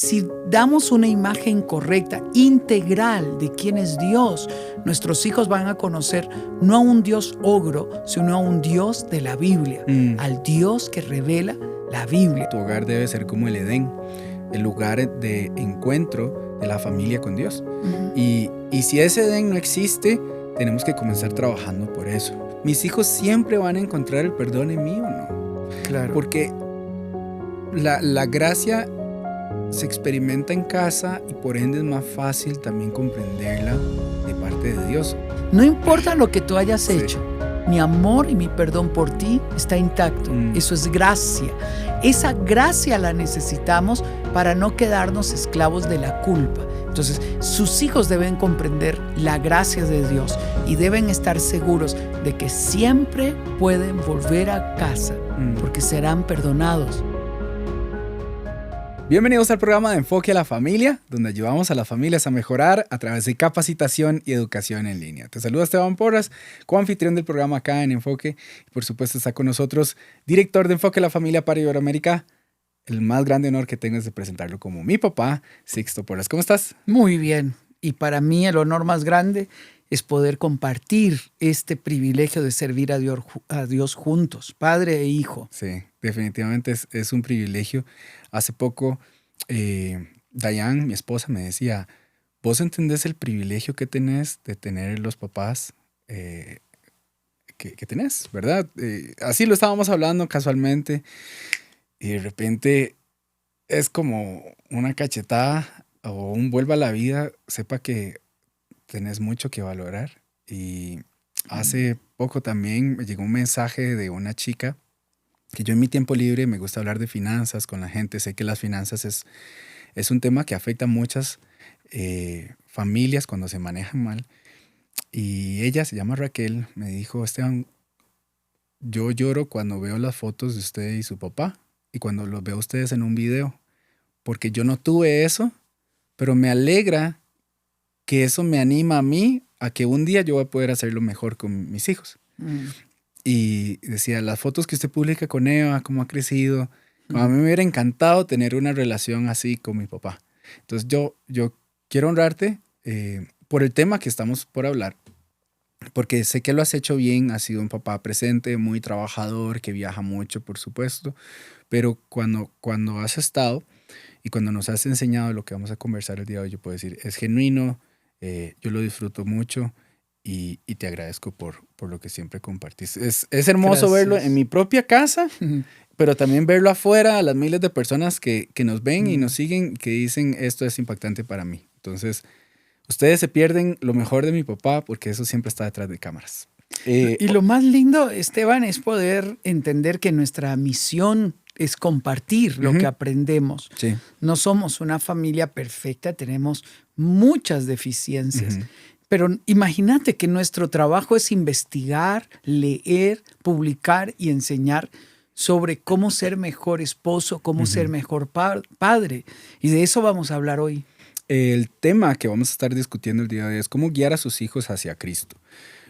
si damos una imagen correcta, integral de quién es Dios, nuestros hijos van a conocer no a un Dios ogro, sino a un Dios de la Biblia, al Dios que revela la Biblia. Tu hogar debe ser como el Edén, el lugar de encuentro de la familia con Dios. Y si ese Edén no existe, tenemos que comenzar trabajando por eso. ¿Mis hijos siempre van a encontrar el perdón en mí o no? Claro. Porque la gracia se experimenta en casa y por ende es más fácil también comprenderla de parte de Dios. No importa lo que tú hayas hecho, mi amor y mi perdón por ti está intacto. Eso es gracia. Esa gracia la necesitamos para no quedarnos esclavos de la culpa. Entonces, sus hijos deben comprender la gracia de Dios y deben estar seguros de que siempre pueden volver a casa porque serán perdonados. Bienvenidos al programa de Enfoque a la Familia, donde ayudamos a las familias a mejorar a través de capacitación y educación en línea. Te saluda Esteban Porras, coanfitrión del programa acá en Enfoque. Y por supuesto está con nosotros, director de Enfoque a la Familia para Iberoamérica. El más grande honor que tengo es de presentarlo como mi papá, Sixto Porras. ¿Cómo estás? Muy bien. Y para mí el honor más grande es poder compartir este privilegio de servir a Dios juntos, padre e hijo. Sí, definitivamente es un privilegio. Hace poco, Dayan, mi esposa, me decía, ¿vos entendés el privilegio que tenés de tener los papás que tenés, verdad? Así lo estábamos hablando casualmente y de repente es como una cachetada o un vuelva a la vida. Sepa que tenés mucho que valorar. Y hace poco también me llegó un mensaje de una chica que yo en mi tiempo libre me gusta hablar de finanzas con la gente. Sé que las finanzas es un tema que afecta a muchas familias cuando se manejan mal. Y ella, se llama Raquel, me dijo, Esteban, yo lloro cuando veo las fotos de usted y su papá y cuando los veo a ustedes en un video, porque yo no tuve eso, pero me alegra que eso me anima a mí a que un día yo voy a poder hacerlo mejor con mis hijos. Y decía, las fotos que usted publica con Eva, cómo ha crecido. A mí me hubiera encantado tener una relación así con mi papá. Entonces yo quiero honrarte por el tema que estamos por hablar, porque sé que lo has hecho bien, has sido un papá presente, muy trabajador, que viaja mucho, por supuesto, pero cuando has estado y cuando nos has enseñado lo que vamos a conversar el día de hoy, yo puedo decir, es genuino, yo lo disfruto mucho. Y te agradezco por lo que siempre compartís. Es hermoso Gracias. Verlo en mi propia casa, pero también verlo afuera, a las miles de personas que nos ven y nos siguen, que dicen esto es impactante para mí. Entonces, ustedes se pierden lo mejor de mi papá porque eso siempre está detrás de cámaras. Y lo más lindo, Esteban, es poder entender que nuestra misión es compartir lo que aprendemos. Sí. No somos una familia perfecta, tenemos muchas deficiencias. Pero imagínate que nuestro trabajo es investigar, leer, publicar y enseñar sobre cómo ser mejor esposo, cómo ser mejor padre. Y de eso vamos a hablar hoy. El tema que vamos a estar discutiendo el día de hoy es cómo guiar a sus hijos hacia Cristo.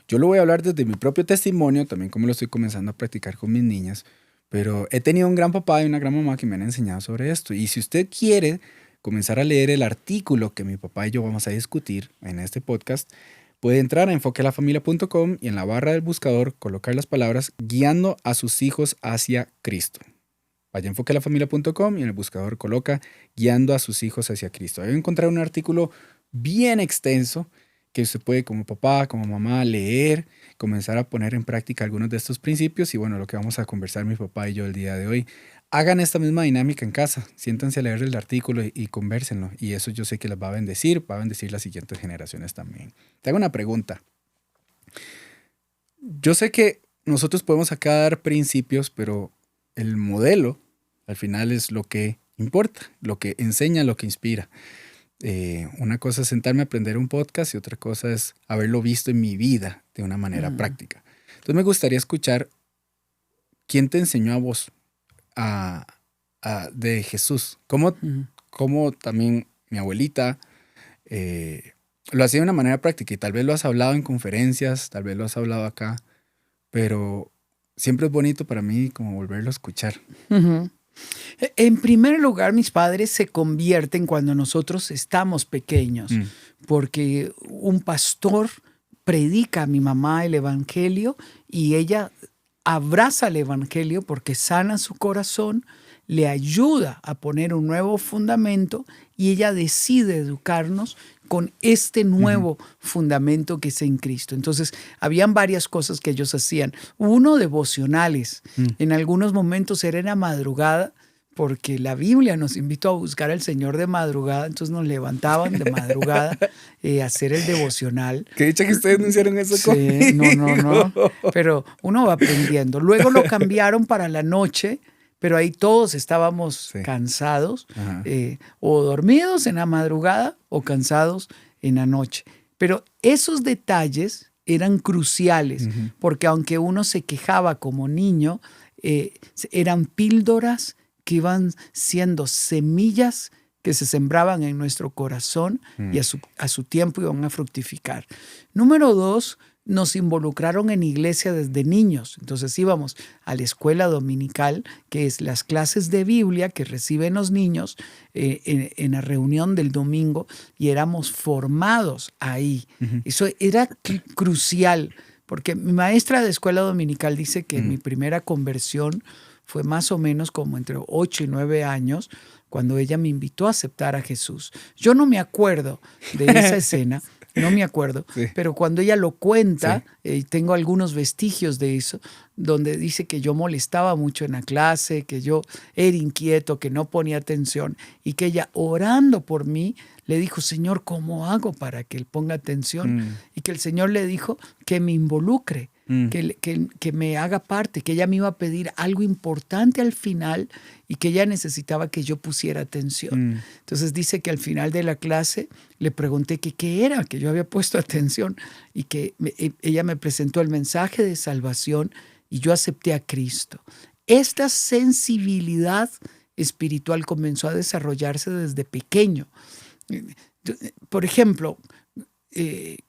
Yo lo voy a hablar desde mi propio testimonio, también como lo estoy comenzando a practicar con mis niñas, pero he tenido un gran papá y una gran mamá que me han enseñado sobre esto. Y si usted quiere comenzar a leer el artículo que mi papá y yo vamos a discutir en este podcast, puede entrar a enfoquealafamilia.com y en la barra del buscador colocar las palabras guiando a sus hijos hacia Cristo. Vaya a enfoquealafamilia.com y en el buscador coloca guiando a sus hijos hacia Cristo. Ahí va a encontrar un artículo bien extenso que usted puede como papá, como mamá leer, comenzar a poner en práctica algunos de estos principios y bueno, lo que vamos a conversar mi papá y yo el día de hoy. Hagan esta misma dinámica en casa, siéntanse a leer el artículo y convérsenlo. Y eso yo sé que les va a bendecir las siguientes generaciones también. Te hago una pregunta. Yo sé que nosotros podemos acá dar principios, pero el modelo al final es lo que importa, lo que enseña, lo que inspira. Una cosa es sentarme a aprender un podcast y otra cosa es haberlo visto en mi vida de una manera práctica. Entonces me gustaría escuchar quién te enseñó a vos de Jesús. Cómo también mi abuelita lo hacía de una manera práctica y tal vez lo has hablado en conferencias, tal vez lo has hablado acá, pero siempre es bonito para mí como volverlo a escuchar. En primer lugar, mis padres se convierten cuando nosotros estamos pequeños, porque un pastor predica a mi mamá el evangelio y ella abraza el evangelio porque sana su corazón, le ayuda a poner un nuevo fundamento y ella decide educarnos con este nuevo fundamento que es en Cristo. Entonces, habían varias cosas que ellos hacían. Uno, devocionales. En algunos momentos era en la madrugada, porque la Biblia nos invitó a buscar al Señor de madrugada, entonces nos levantaban de madrugada a hacer el devocional. Qué dicha que ustedes no hicieron eso conmigo. No, pero uno va aprendiendo. Luego lo cambiaron para la noche, pero ahí todos estábamos cansados, o dormidos en la madrugada o cansados en la noche. Pero esos detalles eran cruciales, porque aunque uno se quejaba como niño, eran píldoras que iban siendo semillas que se sembraban en nuestro corazón y a su tiempo iban a fructificar. Número 2, nos involucraron en iglesia desde niños. Entonces íbamos a la escuela dominical, que es las clases de Biblia que reciben los niños en la reunión del domingo, y éramos formados ahí. Eso era crucial, porque mi maestra de escuela dominical dice que mi primera conversión fue más o menos como entre 8 y 9 años, cuando ella me invitó a aceptar a Jesús. Yo no me acuerdo de esa escena, no me acuerdo, pero cuando ella lo cuenta, tengo algunos vestigios de eso, donde dice que yo molestaba mucho en la clase, que yo era inquieto, que no ponía atención, y que ella, orando por mí, le dijo: Señor, ¿cómo hago para que él ponga atención? Y que el Señor le dijo que me involucre, que me haga parte, que ella me iba a pedir algo importante al final y que ella necesitaba que yo pusiera atención. Entonces dice que al final de la clase le pregunté que qué era, que yo había puesto atención, y que ella me presentó el mensaje de salvación y yo acepté a Cristo. Esta sensibilidad espiritual comenzó a desarrollarse desde pequeño. Por ejemplo,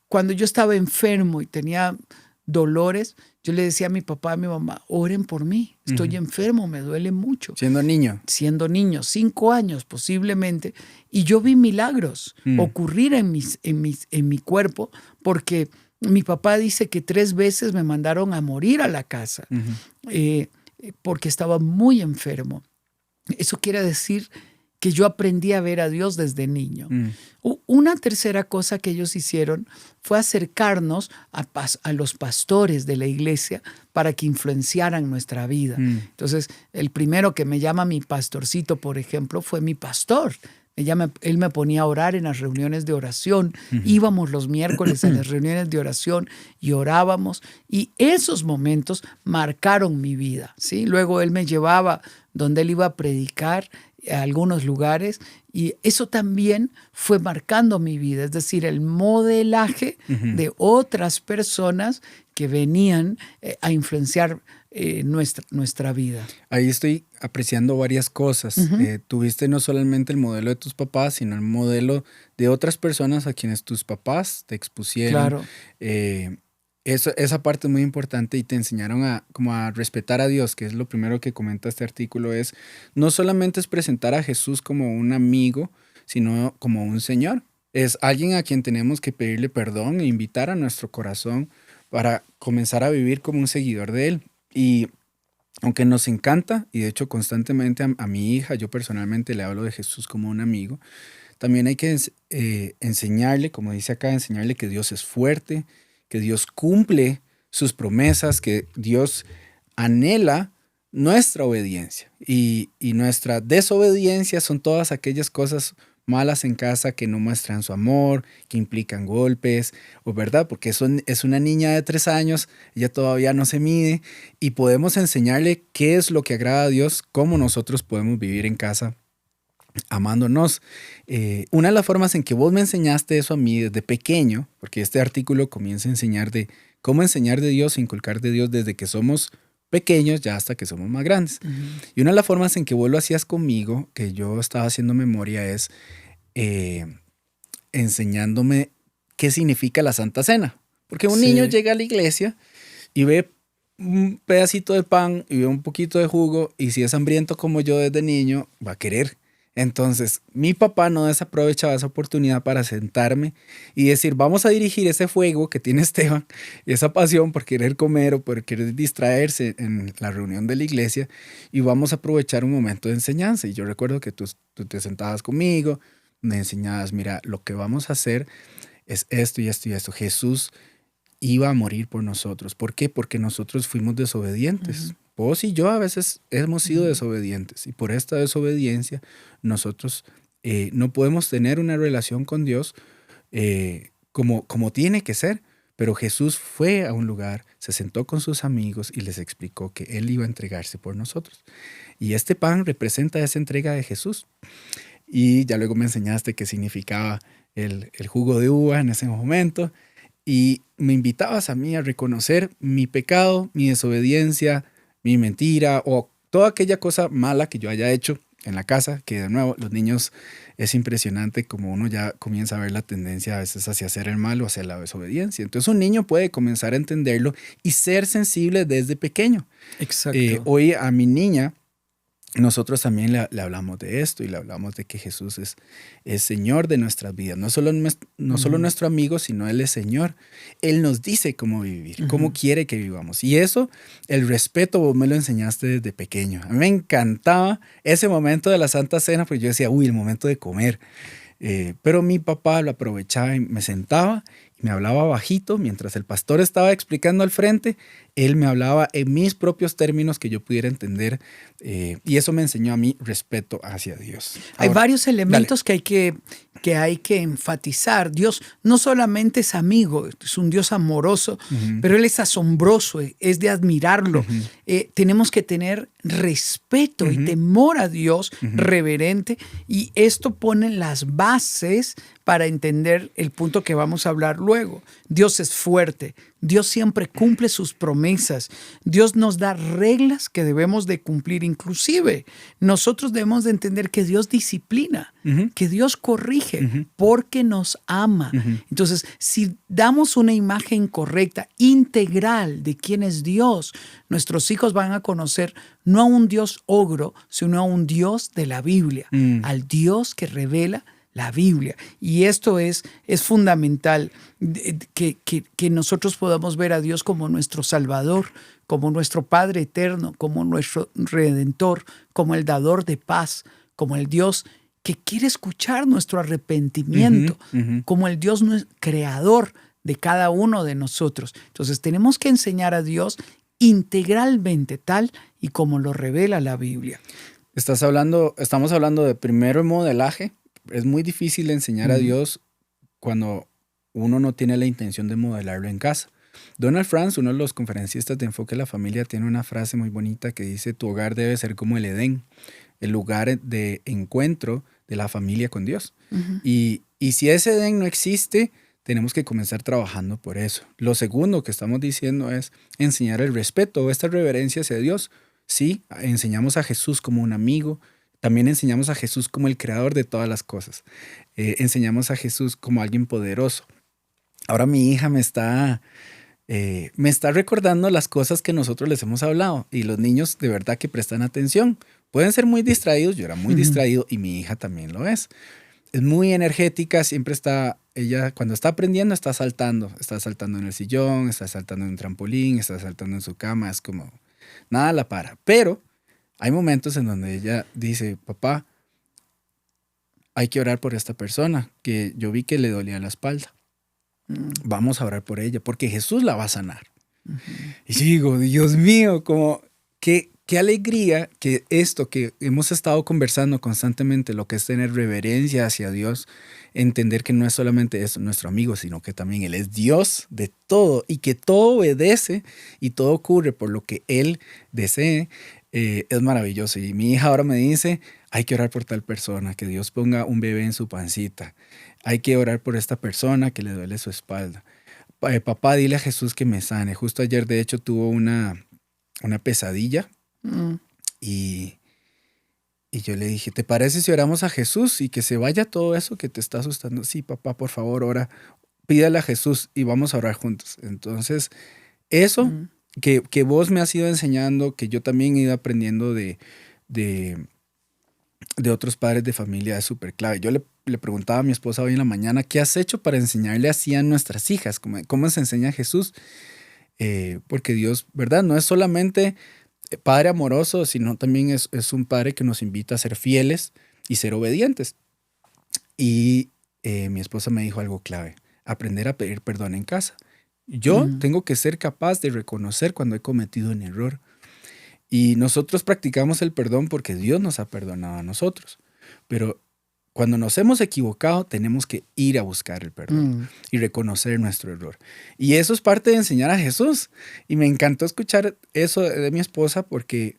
cuando yo estaba enfermo y tenía dolores, yo le decía a mi papá, a mi mamá: oren por mí, estoy enfermo, me duele mucho. Siendo niño. Siendo niño, 5 años posiblemente, y yo vi milagros ocurrir en mi cuerpo, porque mi papá dice que 3 veces me mandaron a morir a la casa, porque estaba muy enfermo. Eso quiere decir que yo aprendí a ver a Dios desde niño. Una tercera cosa que ellos hicieron fue acercarnos a los pastores de la iglesia para que influenciaran nuestra vida. Entonces, el primero que me llama mi pastorcito, por ejemplo, fue mi pastor. Él me ponía a orar en las reuniones de oración. Íbamos los miércoles a las reuniones de oración y orábamos. Y esos momentos marcaron mi vida, ¿sí? Luego él me llevaba donde él iba a predicar a algunos lugares, y eso también fue marcando mi vida. Es decir, el modelaje de otras personas que venían a influenciar nuestra vida. Ahí estoy apreciando varias cosas. Tuviste no solamente el modelo de tus papás, sino el modelo de otras personas a quienes tus papás te expusieron. Claro. Esa parte es muy importante, y te enseñaron como a respetar a Dios, que es lo primero que comenta este artículo. Es no solamente es presentar a Jesús como un amigo, sino como un Señor. Es alguien a quien tenemos que pedirle perdón e invitar a nuestro corazón para comenzar a vivir como un seguidor de Él. Y aunque nos encanta, y de hecho constantemente a mi hija, yo personalmente le hablo de Jesús como un amigo, también hay que enseñarle, como dice acá, enseñarle que Dios es fuerte, que Dios cumple sus promesas, que Dios anhela nuestra obediencia. Y nuestra desobediencia son todas aquellas cosas malas en casa que no muestran su amor, que implican golpes, o verdad, porque es una niña de 3 años, ella todavía no se mide, y podemos enseñarle qué es lo que agrada a Dios, cómo nosotros podemos vivir en casa amándonos. Una de las formas en que vos me enseñaste eso a mí desde pequeño, porque este artículo comienza a enseñar de cómo enseñar de Dios, inculcar de Dios desde que somos pequeños ya hasta que somos más grandes. Y una de las formas en que vos lo hacías conmigo, que yo estaba haciendo memoria, es enseñándome qué significa la Santa Cena. Porque un niño llega a la iglesia y ve un pedacito de pan y veo un poquito de jugo, y si es hambriento como yo desde niño, va a querer. Entonces, mi papá no desaprovechaba esa oportunidad para sentarme y decir, vamos a dirigir ese fuego que tiene Esteban, esa pasión por querer comer o por querer distraerse en la reunión de la iglesia, y vamos a aprovechar un momento de enseñanza. Y yo recuerdo que tú te sentabas conmigo, me enseñabas, mira, lo que vamos a hacer es esto y esto y esto. Jesús iba a morir por nosotros. ¿Por qué? Porque nosotros fuimos desobedientes. Vos y yo a veces hemos sido desobedientes, y por esta desobediencia nosotros no podemos tener una relación con Dios como tiene que ser. Pero Jesús fue a un lugar, se sentó con sus amigos y les explicó que Él iba a entregarse por nosotros. Y este pan representa esa entrega de Jesús. Y ya luego me enseñaste qué significaba el jugo de uva en ese momento. Y me invitabas a mí a reconocer mi pecado, mi desobediencia, mi mentira o toda aquella cosa mala que yo haya hecho en la casa, que de nuevo los niños es impresionante como uno ya comienza a ver la tendencia a veces hacia hacer el mal o hacia la desobediencia. Entonces un niño puede comenzar a entenderlo y ser sensible desde pequeño. Exacto. Hoy a mi niña, nosotros también le hablamos de esto y le hablamos de que Jesús es Señor de nuestras vidas. No solo nuestro amigo, sino Él es Señor. Él nos dice cómo vivir, cómo quiere que vivamos. Y eso, el respeto, vos me lo enseñaste desde pequeño. A mí me encantaba ese momento de la Santa Cena, porque yo decía, el momento de comer. Pero mi papá lo aprovechaba y me sentaba y me hablaba bajito mientras el pastor estaba explicando al frente. Él me hablaba en mis propios términos que yo pudiera entender, y eso me enseñó a mí respeto hacia Dios. Hay varios elementos que hay que enfatizar. Dios no solamente es amigo, es un Dios amoroso, pero Él es asombroso, es de admirarlo. Tenemos que tener respeto y temor a Dios, reverente, y esto pone las bases para entender el punto que vamos a hablar luego. Dios es fuerte. Dios siempre cumple sus promesas. Dios nos da reglas que debemos de cumplir. Inclusive, nosotros debemos de entender que Dios disciplina, que Dios corrige, porque nos ama. Entonces, si damos una imagen correcta, integral de quién es Dios, nuestros hijos van a conocer no a un Dios ogro, sino a un Dios de la Biblia, al Dios que revela la Biblia. Y esto es fundamental, que nosotros podamos ver a Dios como nuestro Salvador, como nuestro Padre eterno, como nuestro Redentor, como el dador de paz, como el Dios que quiere escuchar nuestro arrepentimiento, como el Dios creador de cada uno de nosotros. Entonces tenemos que enseñar a Dios integralmente, tal y como lo revela la Biblia. Estamos hablando de primero el modelaje. Es muy difícil enseñar a Dios cuando uno no tiene la intención de modelarlo en casa. Donald Franz, uno de los conferencistas de Enfoque a la Familia, tiene una frase muy bonita que dice: tu hogar debe ser como el Edén, el lugar de encuentro de la familia con Dios. Y si ese Edén no existe, tenemos que comenzar trabajando por eso. Lo segundo que estamos diciendo es enseñar el respeto, esta reverencia hacia Dios. Sí, enseñamos a Jesús como un amigo. También enseñamos a Jesús como el creador de todas las cosas. Enseñamos a Jesús como alguien poderoso. Ahora mi hija me está recordando las cosas que nosotros les hemos hablado, y los niños de verdad que prestan atención. Pueden ser muy distraídos, yo era muy distraído y mi hija también lo es. Es muy energética, siempre ella cuando está aprendiendo está saltando en el sillón, está saltando en un trampolín, está saltando en su cama, es como nada la para. Pero hay momentos en donde ella dice: papá, hay que orar por esta persona que yo vi que le dolía la espalda. Vamos a orar por ella porque Jesús la va a sanar. Y yo digo, Dios mío, como qué alegría que esto que hemos estado conversando constantemente, lo que es tener reverencia hacia Dios, entender que no es solamente eso, nuestro amigo, sino que también Él es Dios de todo, y que todo obedece y todo ocurre por lo que Él desee. Es maravilloso. Y mi hija ahora me dice: hay que orar por tal persona, que Dios ponga un bebé en su pancita. Hay que orar por esta persona que le duele su espalda. Papá, dile a Jesús que me sane. Justo ayer, de hecho, tuvo una pesadilla. Y yo le dije: ¿te parece si oramos a Jesús y que se vaya todo eso que te está asustando? Sí, papá, por favor, ora. Pídale a Jesús y vamos a orar juntos. Entonces, eso que vos me has ido enseñando, que yo también he ido aprendiendo de otros padres de familia, es súper clave. Yo le preguntaba a mi esposa hoy en la mañana, ¿qué has hecho para enseñarle así a nuestras hijas? ¿Cómo se enseña a Jesús? Porque Dios, ¿verdad? No es solamente Padre amoroso, sino también es un Padre que nos invita a ser fieles y ser obedientes. Y mi esposa me dijo algo clave, aprender a pedir perdón en casa. Yo tengo que ser capaz de reconocer cuando he cometido un error. Y nosotros practicamos el perdón porque Dios nos ha perdonado a nosotros. Pero cuando nos hemos equivocado, tenemos que ir a buscar el perdón y reconocer nuestro error. Y eso es parte de enseñar a Jesús. Y me encantó escuchar eso de mi esposa porque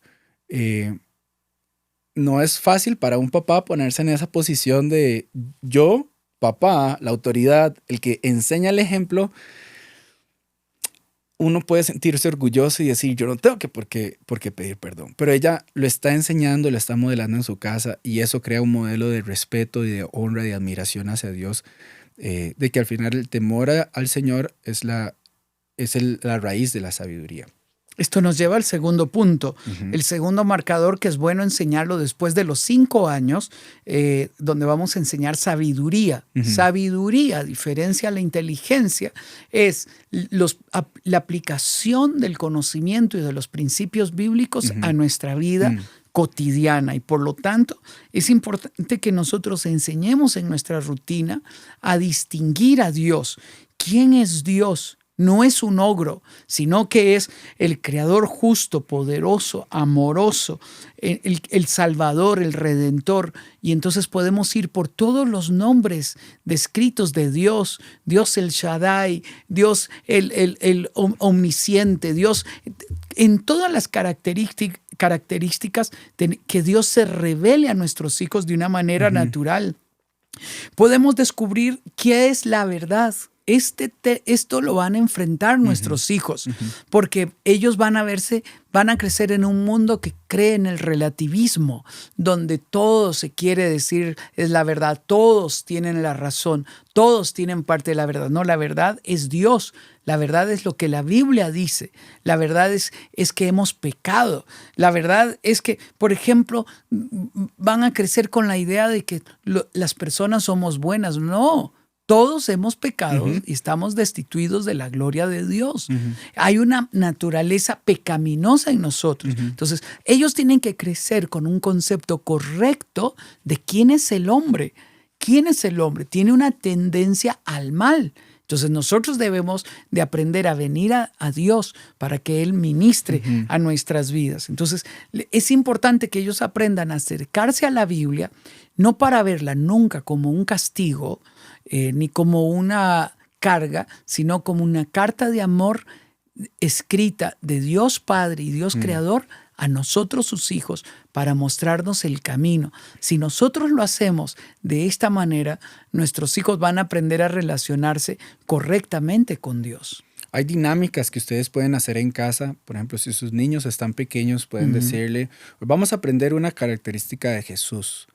no es fácil para un papá ponerse en esa posición de yo, papá, la autoridad, el que enseña el ejemplo. Uno puede sentirse orgulloso y decir, yo no tengo que por qué pedir perdón. Pero ella lo está enseñando, lo está modelando en su casa y eso crea un modelo de respeto y de honra y de admiración hacia Dios, de que al final el temor al Señor es la raíz de la sabiduría. Esto nos lleva al segundo punto, el segundo marcador que es bueno enseñarlo después de los 5 años, donde vamos a enseñar sabiduría. Sabiduría, a diferencia de la inteligencia, es la aplicación del conocimiento y de los principios bíblicos a nuestra vida cotidiana. Y por lo tanto, es importante que nosotros enseñemos en nuestra rutina a distinguir a Dios. ¿Quién es Dios? No es un ogro, sino que es el creador justo, poderoso, amoroso, el Salvador, el Redentor. Y entonces podemos ir por todos los nombres descritos de Dios. Dios el Shaddai, Dios el omnisciente, Dios en todas las características que Dios se revele a nuestros hijos de una manera natural. Podemos descubrir qué es la verdad. Esto lo van a enfrentar nuestros hijos, porque ellos van a crecer en un mundo que cree en el relativismo, donde todo se quiere decir es la verdad, todos tienen la razón, todos tienen parte de la verdad. No, la verdad es Dios, la verdad es lo que la Biblia dice, la verdad es que hemos pecado, la verdad es que, por ejemplo, van a crecer con la idea de que las personas somos buenas. No. Todos hemos pecado y estamos destituidos de la gloria de Dios. Hay una naturaleza pecaminosa en nosotros. Entonces, ellos tienen que crecer con un concepto correcto de quién es el hombre. ¿Quién es el hombre? Tiene una tendencia al mal. Entonces, nosotros debemos de aprender a venir a Dios para que Él ministre a nuestras vidas. Entonces, es importante que ellos aprendan a acercarse a la Biblia, no para verla nunca como un castigo, ni como una carga, sino como una carta de amor escrita de Dios Padre y Dios Creador a nosotros sus hijos para mostrarnos el camino. Si nosotros lo hacemos de esta manera, nuestros hijos van a aprender a relacionarse correctamente con Dios. Hay dinámicas que ustedes pueden hacer en casa. Por ejemplo, si sus niños están pequeños, pueden decirle, vamos a aprender una característica de Jesús.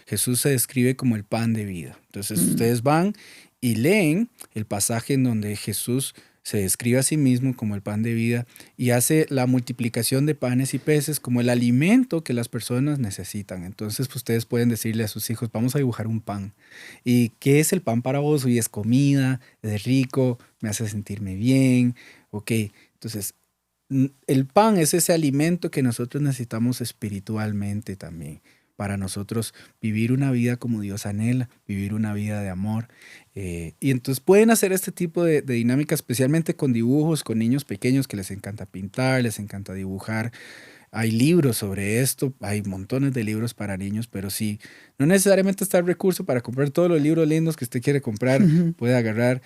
Jesús se describe como el pan de vida. Entonces ustedes van y leen el pasaje en donde Jesús se describe a sí mismo como el pan de vida y hace la multiplicación de panes y peces como el alimento que las personas necesitan. Entonces pues, ustedes pueden decirle a sus hijos, vamos a dibujar un pan. ¿Y qué es el pan para vos? Hoy es comida, es rico, me hace sentirme bien. Ok, entonces el pan es ese alimento que nosotros necesitamos espiritualmente también, para nosotros vivir una vida como Dios anhela, vivir una vida de amor. Y entonces pueden hacer este tipo de dinámica, especialmente con dibujos, con niños pequeños que les encanta pintar, les encanta dibujar. Hay libros sobre esto, hay montones de libros para niños, pero sí, no necesariamente está el recurso para comprar todos los libros lindos que usted quiere comprar. Puede agarrar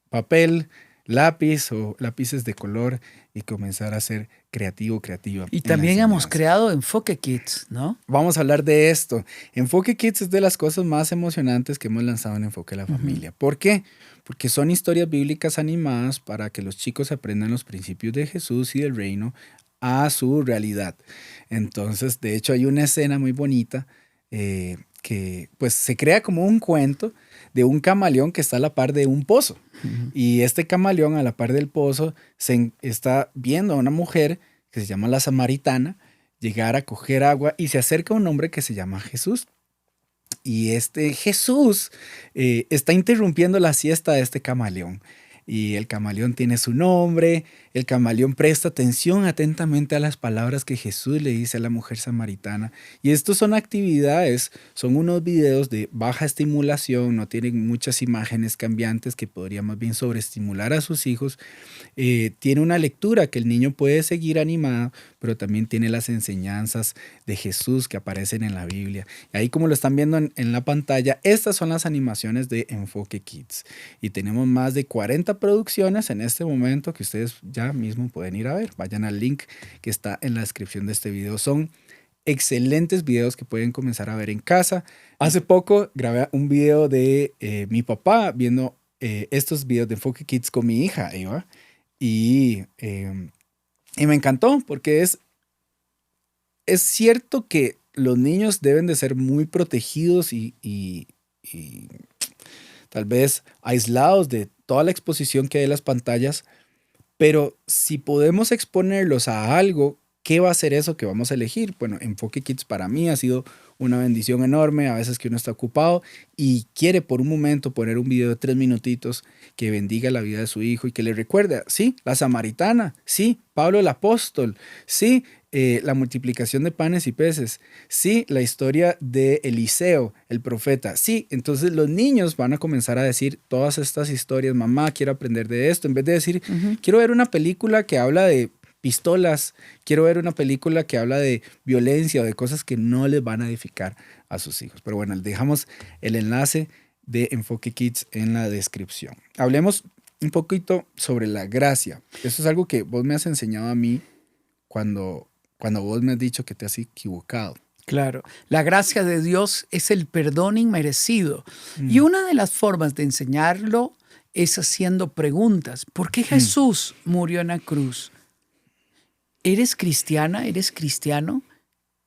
papel, lápiz o lápices de color y comenzar a ser creativa. Y también hemos creado Enfoque Kids, ¿no? Vamos a hablar de esto. Enfoque Kids es de las cosas más emocionantes que hemos lanzado en Enfoque a la Familia. ¿Por qué? Porque son historias bíblicas animadas para que los chicos aprendan los principios de Jesús y del reino a su realidad. Entonces, de hecho, hay una escena muy bonita que que pues se crea como un cuento de un camaleón que está a la par de un pozo. Y este camaleón a la par del pozo está viendo a una mujer que se llama la Samaritana llegar a coger agua y se acerca a un hombre que se llama Jesús. Y este Jesús está interrumpiendo la siesta de este camaleón. Y el camaleón tiene su nombre, el camaleón presta atención atentamente a las palabras que Jesús le dice a la mujer samaritana. Y estos son actividades, son unos videos de baja estimulación, no tienen muchas imágenes cambiantes que podrían más bien sobreestimular a sus hijos. Tiene una lectura que el niño puede seguir animado, pero también tiene las enseñanzas de Jesús que aparecen en la Biblia. Y ahí, como lo están viendo en la pantalla, estas son las animaciones de Enfoque Kids. Y tenemos más de 40 producciones en este momento que ustedes ya mismo pueden ir a ver. Vayan al link que está en la descripción de este video. Son excelentes videos que pueden comenzar a ver en casa. Hace poco grabé un video de mi papá viendo estos videos de Enfoque Kids con mi hija, Eva. Y me encantó porque es cierto que los niños deben de ser muy protegidos y tal vez aislados de toda la exposición que hay en las pantallas, pero si podemos exponerlos a algo, ¿qué va a ser eso que vamos a elegir? Bueno, Enfoque Kids para mí ha sido una bendición enorme, a veces que uno está ocupado y quiere por un momento poner un video de 3 minutitos que bendiga la vida de su hijo y que le recuerde, sí, la Samaritana, sí, Pablo el apóstol, sí, la multiplicación de panes y peces, sí, la historia de Eliseo, el profeta, sí. Entonces los niños van a comenzar a decir todas estas historias, mamá, quiero aprender de esto, en vez de decir, quiero ver una película que habla de pistolas, quiero ver una película que habla de violencia o de cosas que no les van a edificar a sus hijos. Pero bueno, dejamos el enlace de Enfoque Kids en la descripción. Hablemos un poquito sobre la gracia. Eso es algo que vos me has enseñado a mí cuando vos me has dicho que te has equivocado. Claro, la gracia de Dios es el perdón inmerecido. Y una de las formas de enseñarlo es haciendo preguntas. ¿Por qué Jesús murió en la cruz? ¿Eres cristiana? ¿Eres cristiano?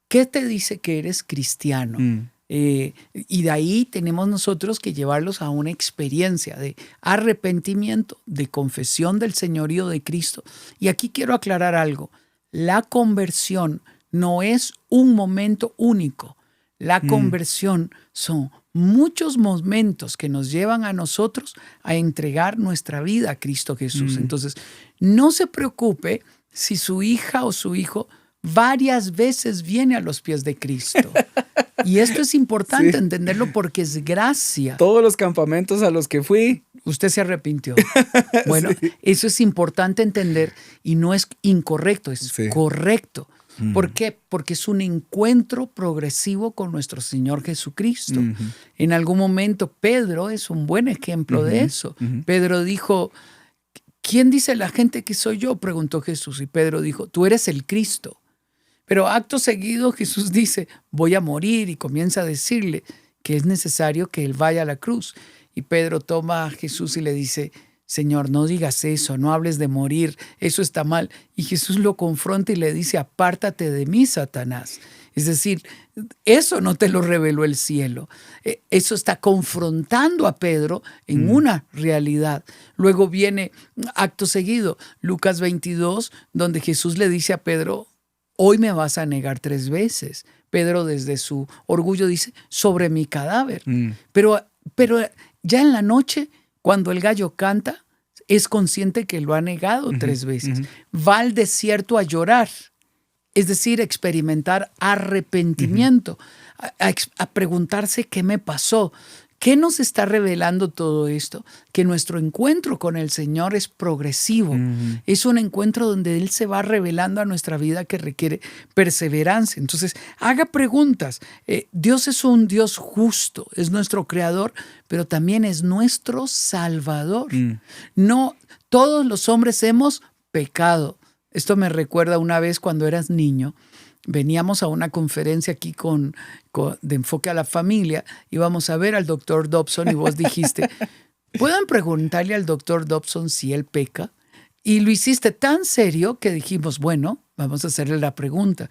¿Qué te dice que eres cristiano? Y de ahí tenemos nosotros que llevarlos a una experiencia de arrepentimiento, de confesión del señorío de Cristo. Y aquí quiero aclarar algo. La conversión no es un momento único. La conversión son muchos momentos que nos llevan a nosotros a entregar nuestra vida a Cristo Jesús. Entonces, no se preocupe si su hija o su hijo varias veces viene a los pies de Cristo. Y esto es importante entenderlo porque es gracia. Todos los campamentos a los que fui, usted se arrepintió. Bueno, eso es importante entender y no es incorrecto, es correcto. ¿Por qué? Porque es un encuentro progresivo con nuestro Señor Jesucristo. En algún momento Pedro es un buen ejemplo de eso. Pedro dijo, ¿quién dice la gente que soy yo? Preguntó Jesús. Y Pedro dijo, tú eres el Cristo. Pero acto seguido Jesús dice, voy a morir, y comienza a decirle que es necesario que él vaya a la cruz. Y Pedro toma a Jesús y le dice, Señor, no digas eso, no hables de morir, eso está mal. Y Jesús lo confronta y le dice, apártate de mí, Satanás. Es decir, eso no te lo reveló el cielo. Eso está confrontando a Pedro en una realidad. Luego viene acto seguido, Lucas 22, donde Jesús le dice a Pedro, hoy me vas a negar 3 veces. Pedro desde su orgullo dice, sobre mi cadáver. Pero ya en la noche, cuando el gallo canta, es consciente que lo ha negado 3 veces. Va al desierto a llorar, es decir, experimentar arrepentimiento, a preguntarse qué me pasó. ¿Qué nos está revelando todo esto? Que nuestro encuentro con el Señor es progresivo. Es un encuentro donde Él se va revelando a nuestra vida que requiere perseverancia. Entonces, haga preguntas. Dios es un Dios justo, es nuestro creador, pero también es nuestro Salvador. No, todos los hombres hemos pecado. Esto me recuerda una vez cuando eras niño. Veníamos a una conferencia aquí de Enfoque a la Familia, íbamos a ver al doctor Dobson y vos dijiste, ¿pueden preguntarle al doctor Dobson si él peca? Y lo hiciste tan serio que dijimos, bueno, vamos a hacerle la pregunta.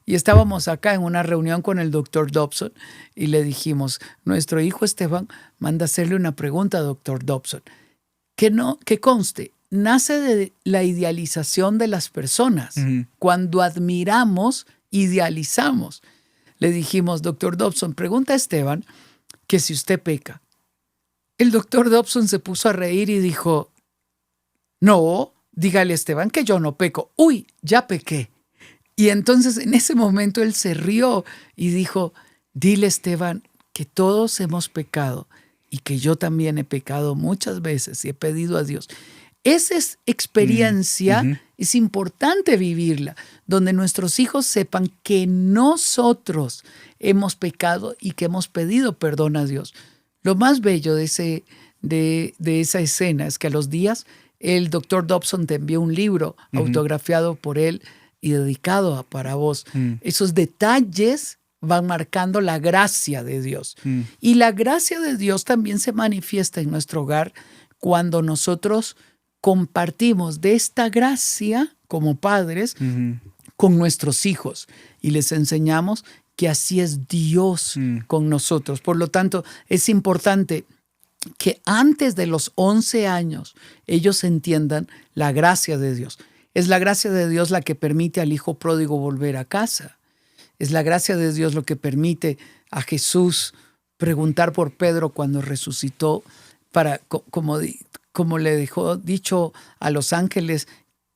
Y estábamos acá en una reunión con el doctor Dobson y le dijimos, nuestro hijo Esteban manda hacerle una pregunta, doctor Dobson, que conste, nace de la idealización de las personas. Cuando admiramos, idealizamos. Le dijimos, doctor Dobson, pregunta a Esteban que si usted peca. El doctor Dobson se puso a reír y dijo, no, dígale a Esteban que yo no peco. Uy, ya pequé. Y entonces en ese momento él se rió y dijo, dile Esteban que todos hemos pecado y que yo también he pecado muchas veces y he pedido a Dios. Esa experiencia es importante vivirla, donde nuestros hijos sepan que nosotros hemos pecado y que hemos pedido perdón a Dios. Lo más bello de esa escena es que a los días el doctor Dobson te envió un libro autografiado por él y dedicado para vos. Esos detalles van marcando la gracia de Dios. Y la gracia de Dios también se manifiesta en nuestro hogar cuando nosotros compartimos de esta gracia como padres con nuestros hijos y les enseñamos que así es Dios con nosotros. Por lo tanto, es importante que antes de los 11 años ellos entiendan la gracia de Dios. Es la gracia de Dios la que permite al hijo pródigo volver a casa. Es la gracia de Dios lo que permite a Jesús preguntar por Pedro cuando resucitó, para, como le dejó dicho a los ángeles,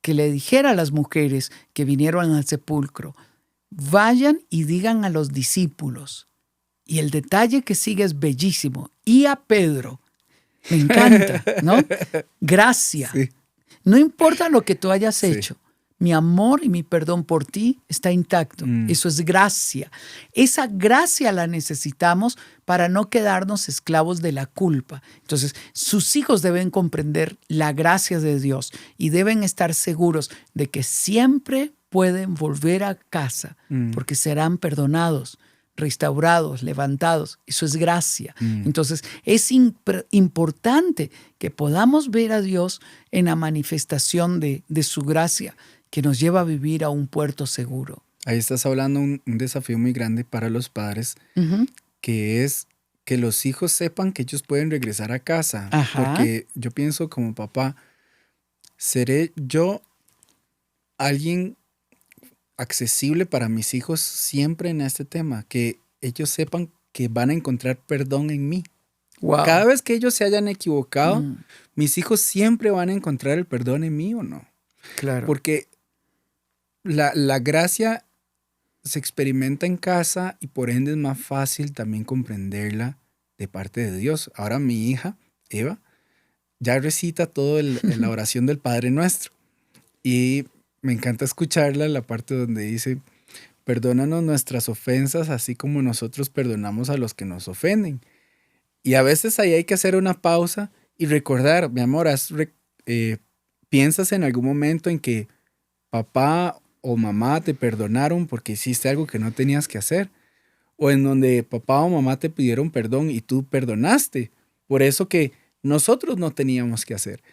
que le dijera a las mujeres que vinieron al sepulcro, vayan y digan a los discípulos. Y el detalle que sigue es bellísimo. Y a Pedro, me encanta, ¿no? Gracia. Sí. No importa lo que tú hayas hecho, mi amor y mi perdón por ti está intacto. Eso es gracia. Esa gracia la necesitamos para no quedarnos esclavos de la culpa. Entonces, sus hijos deben comprender la gracia de Dios y deben estar seguros de que siempre pueden volver a casa porque serán perdonados, restaurados, levantados. Eso es gracia. Entonces, es importante que podamos ver a Dios en la manifestación de su gracia, que nos lleva a vivir a un puerto seguro. Ahí estás hablando un desafío muy grande para los padres, que es que los hijos sepan que ellos pueden regresar a casa. Porque yo pienso como papá, ¿seré yo alguien accesible para mis hijos siempre en este tema? Que ellos sepan que van a encontrar perdón en mí. Wow. Cada vez que ellos se hayan equivocado, mis hijos siempre van a encontrar el perdón en mí, ¿o no? Claro. Porque la gracia se experimenta en casa y por ende es más fácil también comprenderla de parte de Dios. Ahora mi hija, Eva, ya recita toda la oración del Padre Nuestro. Y me encanta escucharla, la parte donde dice, perdónanos nuestras ofensas, así como nosotros perdonamos a los que nos ofenden. Y a veces ahí hay que hacer una pausa y recordar, mi amor, piensas en algún momento en que papá o mamá te perdonaron porque hiciste algo que no tenías que hacer, o en donde papá o mamá te pidieron perdón y tú perdonaste por eso que nosotros no teníamos que hacer.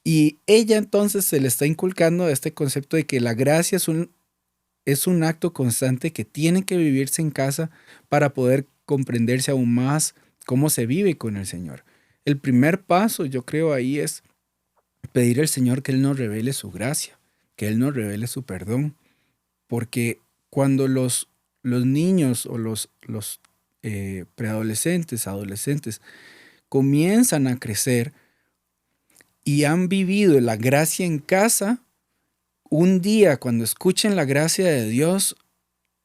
Y ella entonces se le está inculcando este concepto de que la gracia es un acto constante que tiene que vivirse en casa para poder comprenderse aún más cómo se vive con el Señor. El primer paso, yo creo, ahí es pedir al Señor que Él nos revele su gracia, que Él nos revele su perdón. Porque cuando los niños o los preadolescentes, adolescentes, comienzan a crecer y han vivido la gracia en casa, un día cuando escuchen la gracia de Dios,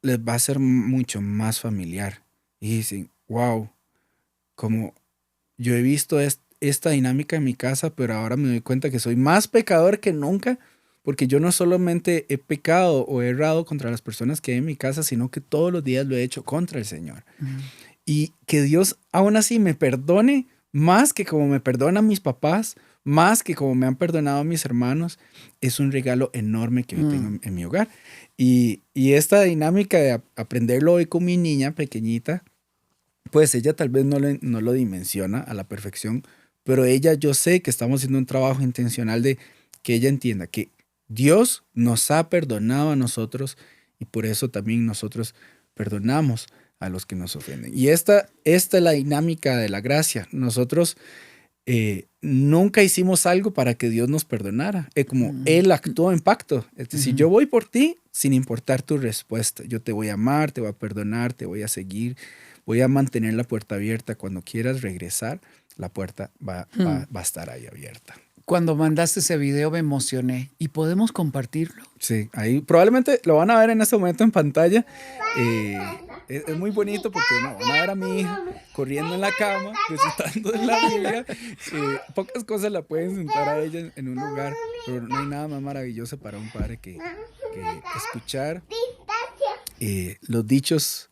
les va a ser mucho más familiar. Y dicen, wow, como yo he visto esta dinámica en mi casa, pero ahora me doy cuenta que soy más pecador que nunca, porque yo no solamente he pecado o he errado contra las personas que hay en mi casa, sino que todos los días lo he hecho contra el Señor. Y que Dios aún así me perdone más que como me perdonan mis papás, más que como me han perdonado mis hermanos, es un regalo enorme que yo tengo en mi hogar. Y esta dinámica de aprenderlo hoy con mi niña pequeñita, pues ella tal vez no lo dimensiona a la perfección, pero yo sé que estamos haciendo un trabajo intencional de que ella entienda que Dios nos ha perdonado a nosotros y por eso también nosotros perdonamos a los que nos ofenden. Y esta es la dinámica de la gracia. Nosotros nunca hicimos algo para que Dios nos perdonara. Como Él actuó en pacto. Es decir, yo voy por ti sin importar tu respuesta. Yo te voy a amar, te voy a perdonar, te voy a seguir. Voy a mantener la puerta abierta. Cuando quieras regresar, la puerta va a estar ahí abierta. Cuando mandaste ese video me emocioné. ¿Y podemos compartirlo? Sí, ahí probablemente lo van a ver en este momento en pantalla. Es muy bonito porque van a ver a mi hija corriendo en la cama, recitando en la Biblia. Pocas cosas la pueden sentar a ella en un lugar, pero no hay nada más maravilloso para un padre que escuchar los dichos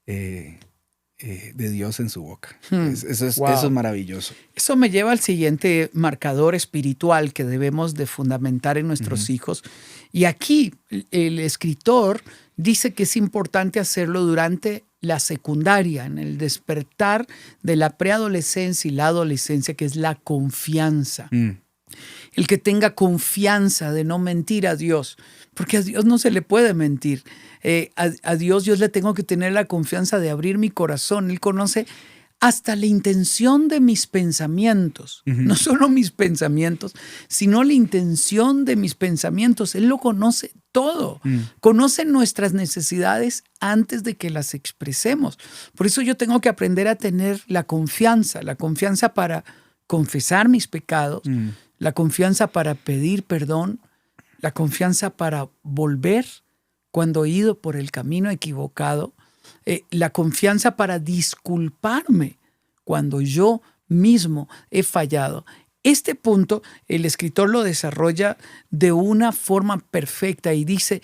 de Dios en su boca. Eso es maravilloso. Eso me lleva al siguiente marcador espiritual que debemos de fundamentar en nuestros hijos. Y aquí el escritor dice que es importante hacerlo durante la secundaria, en el despertar de la preadolescencia y la adolescencia, que es la confianza. El que tenga confianza de no mentir a Dios, porque a Dios no se le puede mentir. A Dios yo le tengo que tener la confianza de abrir mi corazón. Él conoce hasta la intención de mis pensamientos. No solo mis pensamientos, sino la intención de mis pensamientos. Él lo conoce todo. Conoce nuestras necesidades antes de que las expresemos. Por eso yo tengo que aprender a tener la confianza para confesar mis pecados, la confianza para pedir perdón, la confianza para volver cuando he ido por el camino equivocado, la confianza para disculparme cuando yo mismo he fallado. Este punto el escritor lo desarrolla de una forma perfecta y dice,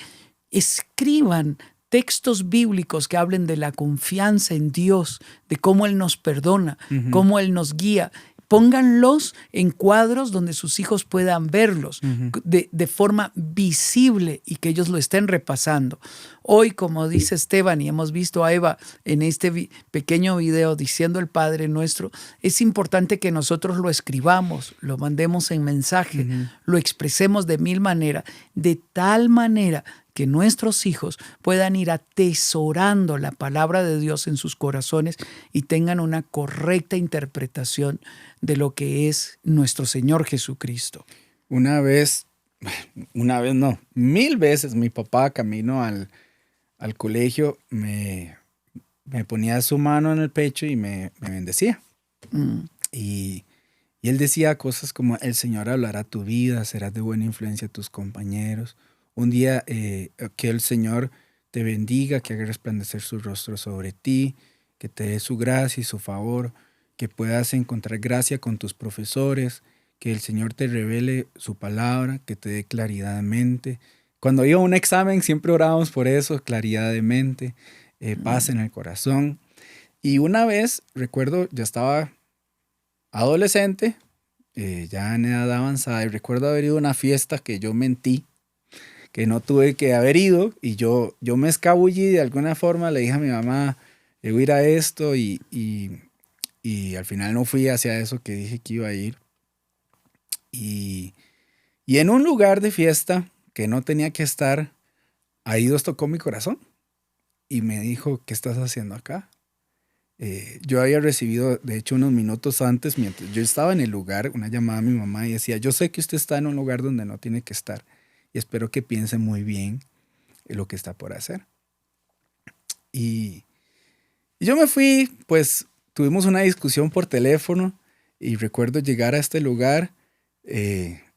escriban textos bíblicos que hablen de la confianza en Dios, de cómo Él nos perdona, cómo Él nos guía. Pónganlos en cuadros donde sus hijos puedan verlos de forma visible y que ellos lo estén repasando. Hoy, como dice Esteban, y hemos visto a Eva en este pequeño video diciendo el Padre Nuestro, es importante que nosotros lo escribamos, lo mandemos en mensaje, lo expresemos de mil maneras, de tal manera que nuestros hijos puedan ir atesorando la palabra de Dios en sus corazones y tengan una correcta interpretación de lo que es nuestro Señor Jesucristo. Una vez no, 1000 veces mi papá camino al colegio me ponía su mano en el pecho y me bendecía. Y él decía cosas como, el Señor hablará tu vida, serás de buena influencia a tus compañeros. Un día que el Señor te bendiga, que haga resplandecer su rostro sobre ti, que te dé su gracia y su favor, que puedas encontrar gracia con tus profesores, que el Señor te revele su palabra, que te dé claridad de mente. Cuando iba a un examen siempre orábamos por eso, claridad de mente, paz en el corazón. Y una vez, recuerdo, ya estaba adolescente, ya en edad avanzada, y recuerdo haber ido a una fiesta que yo mentí, que no tuve que haber ido, y yo me escabullí de alguna forma, le dije a mi mamá, voy a ir a esto, y al final no fui hacia eso que dije que iba a ir. Y en un lugar de fiesta que no tenía que estar, ahí Dios tocó mi corazón y me dijo, ¿qué estás haciendo acá? Yo había recibido, de hecho, unos minutos antes, mientras yo estaba en el lugar, una llamada a mi mamá y decía, yo sé que usted está en un lugar donde no tiene que estar y espero que piense muy bien en lo que está por hacer. Y yo me fui, pues tuvimos una discusión por teléfono y recuerdo llegar a este lugar,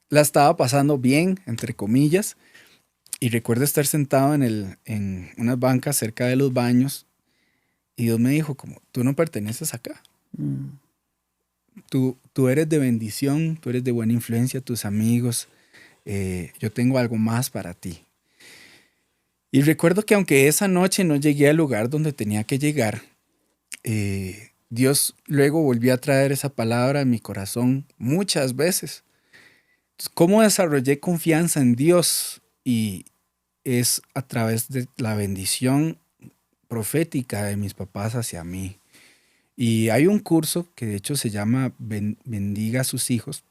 la estaba pasando bien, entre comillas, y recuerdo estar sentado en unas bancas cerca de los baños y Dios me dijo como, tú no perteneces acá. Tú eres de bendición, tú eres de buena influencia, tus amigos, yo tengo algo más para ti. Y recuerdo que aunque esa noche no llegué al lugar donde tenía que llegar, Dios luego volvió a traer esa palabra a mi corazón muchas veces. Entonces, ¿cómo desarrollé confianza en Dios? Y es a través de la bendición profética de mis papás hacia mí. Y hay un curso que de hecho se llama Bendiga a sus hijos.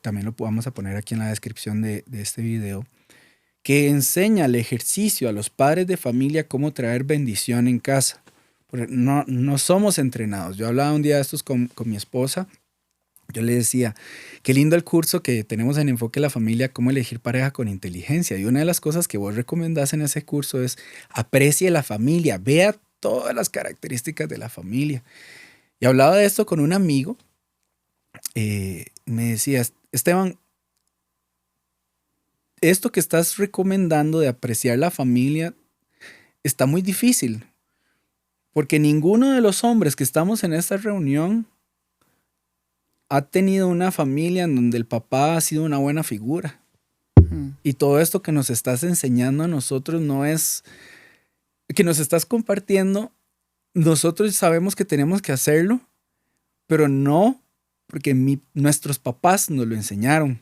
También lo vamos a poner aquí en la descripción de este video, que enseña el ejercicio a los padres de familia cómo traer bendición en casa. Porque no somos entrenados. Yo hablaba un día de estos con mi esposa. Yo le decía, qué lindo el curso que tenemos en Enfoque a la Familia, cómo elegir pareja con inteligencia. Y una de las cosas que vos recomendás en ese curso es aprecie la familia, vea todas las características de la familia. Y hablaba de esto con un amigo. Me decía, Esteban, esto que estás recomendando de apreciar la familia está muy difícil, porque ninguno de los hombres que estamos en esta reunión ha tenido una familia en donde el papá ha sido una buena figura. Y todo esto que nos estás enseñando a nosotros no es, que nos estás compartiendo, nosotros sabemos que tenemos que hacerlo, pero no porque nuestros papás nos lo enseñaron.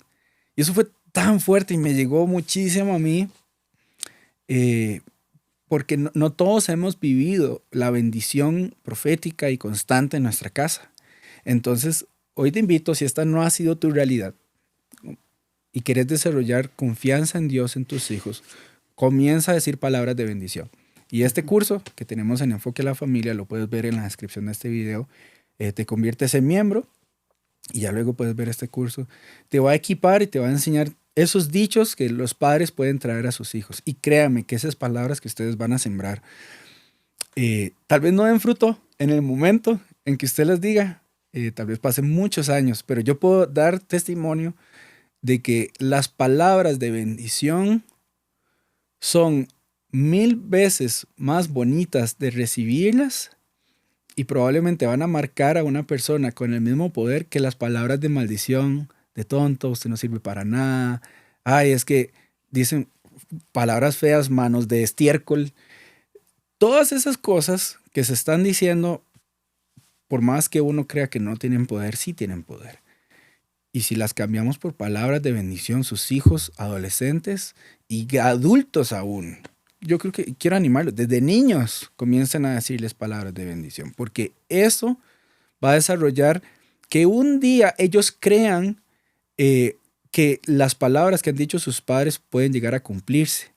Y eso fue tan fuerte y me llegó muchísimo a mí, porque no todos hemos vivido la bendición profética y constante en nuestra casa. Entonces, hoy te invito, si esta no ha sido tu realidad y quieres desarrollar confianza en Dios en tus hijos, comienza a decir palabras de bendición. Y este curso que tenemos en Enfoque a la Familia, lo puedes ver en la descripción de este video, te conviertes en miembro y ya luego puedes ver este curso. Te va a equipar y te va a enseñar esos dichos que los padres pueden traer a sus hijos. Y créanme que esas palabras que ustedes van a sembrar, tal vez no den fruto en el momento en que usted las diga, tal vez pasen muchos años, pero yo puedo dar testimonio de que las palabras de bendición son 1000 veces más bonitas de recibirlas y probablemente van a marcar a una persona con el mismo poder que las palabras de maldición, de tonto, usted no sirve para nada. Ay, es que dicen palabras feas, manos de estiércol. Todas esas cosas que se están diciendo, por más que uno crea que no tienen poder, sí tienen poder. Y si las cambiamos por palabras de bendición, sus hijos, adolescentes y adultos aún, yo creo que quiero animarlos, desde niños comiencen a decirles palabras de bendición, porque eso va a desarrollar que un día ellos crean que las palabras que han dicho sus padres pueden llegar a cumplirse.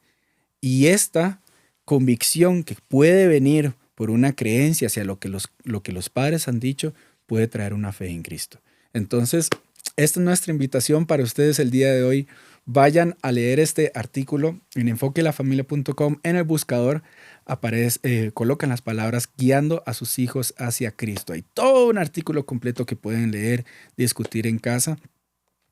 Y esta convicción que puede venir por una creencia hacia lo que los padres han dicho puede traer una fe en Cristo. Entonces, esta es nuestra invitación para ustedes el día de hoy. Vayan a leer este artículo en enfoquelafamilia.com. En el buscador colocan las palabras guiando a sus hijos hacia Cristo. Hay todo un artículo completo que pueden leer, discutir en casa.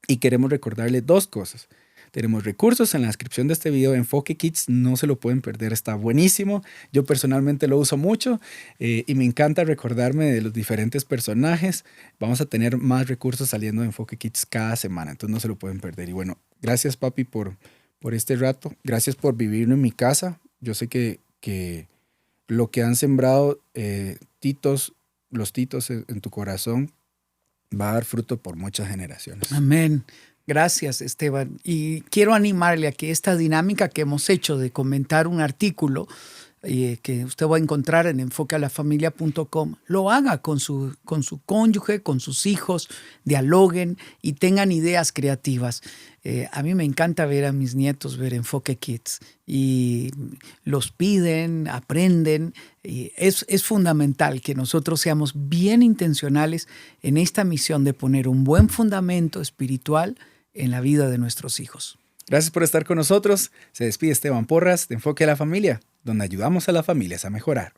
Y queremos recordarles 2 cosas. Tenemos recursos en la descripción de este video. Enfoque Kids, no se lo pueden perder, está buenísimo. Yo personalmente lo uso mucho y me encanta recordarme de los diferentes personajes. Vamos a tener más recursos saliendo de Enfoque Kids cada semana, entonces no se lo pueden perder. Y bueno, gracias papi por este rato. Gracias por vivirlo en mi casa. Yo sé que lo que han sembrado los titos en tu corazón va a dar fruto por muchas generaciones. Amén. Gracias, Esteban. Y quiero animarle a que esta dinámica que hemos hecho de comentar un artículo que usted va a encontrar en enfoquealafamilia.com, lo haga con su cónyuge, con sus hijos, dialoguen y tengan ideas creativas. A mí me encanta ver a mis nietos ver Enfoque Kids y los piden, aprenden. Y es fundamental que nosotros seamos bien intencionales en esta misión de poner un buen fundamento espiritual en la vida de nuestros hijos. Gracias por estar con nosotros. Se despide Esteban Porras de Enfoque a la Familia, donde ayudamos a las familias a mejorar.